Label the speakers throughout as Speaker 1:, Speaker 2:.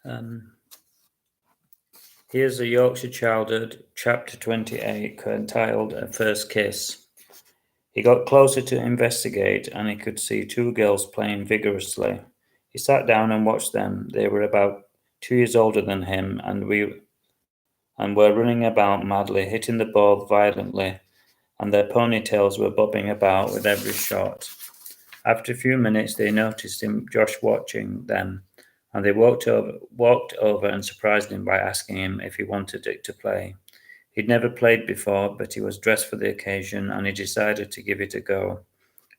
Speaker 1: Um, Here's a Yorkshire Childhood, Chapter 28, entitled A First Kiss. He got closer to investigate, and he could see two girls playing vigorously. He sat down and watched them. They were about 2 years older than him, and were running about madly, hitting the ball violently, and their ponytails were bobbing about with every shot. After a few minutes, they noticed Josh watching them, and they walked over and surprised him by asking him if he wanted to play. He'd never played before, but he was dressed for the occasion, and he decided to give it a go.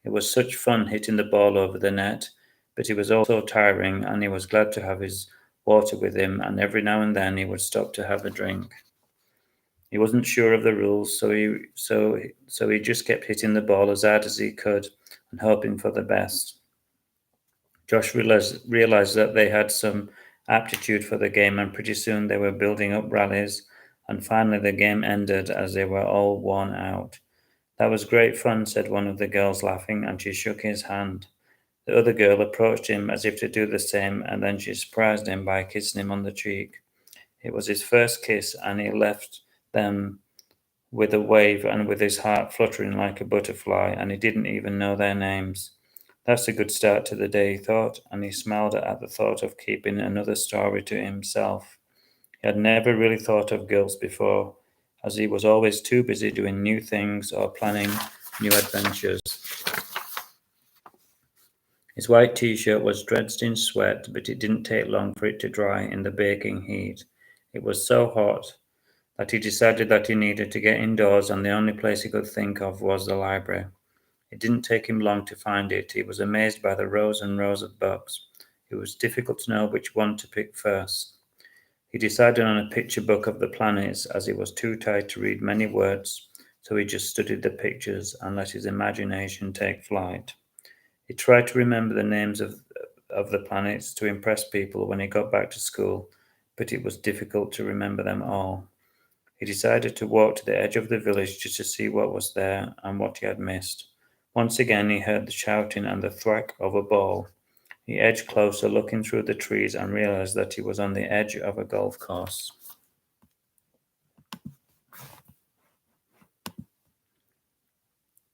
Speaker 1: It was such fun hitting the ball over the net, but it was also tiring, and he was glad to have his water with him, and every now and then he would stop to have a drink. He wasn't sure of the rules, so he just kept hitting the ball as hard as he could and hoping for the best. Josh realized that they had some aptitude for the game, and pretty soon they were building up rallies, and finally the game ended as they were all worn out. That was great fun, said one of the girls, laughing, and she shook his hand. The other girl approached him as if to do the same, and then she surprised him by kissing him on the cheek. It was his first kiss, and he left them with a wave and with his heart fluttering like a butterfly, and he didn't even know their names. That's a good start to the day, he thought, and he smiled at the thought of keeping another story to himself. He had never really thought of girls before, as he was always too busy doing new things or planning new adventures. His white t-shirt was drenched in sweat, but it didn't take long for it to dry in the baking heat. It was so hot that he decided that he needed to get indoors, and the only place he could think of was the library. It didn't take him long to find it. He was amazed by the rows and rows of books. It was difficult to know which one to pick first. He decided on a picture book of the planets, as he was too tired to read many words, so he just studied the pictures and let his imagination take flight. He tried to remember the names of the planets to impress people when he got back to school, but it was difficult to remember them all. He decided to walk to the edge of the village just to see what was there and what he had missed. Once again he heard the shouting and the thwack of a ball. He edged closer, looking through the trees, and realized that he was on the edge of a golf course.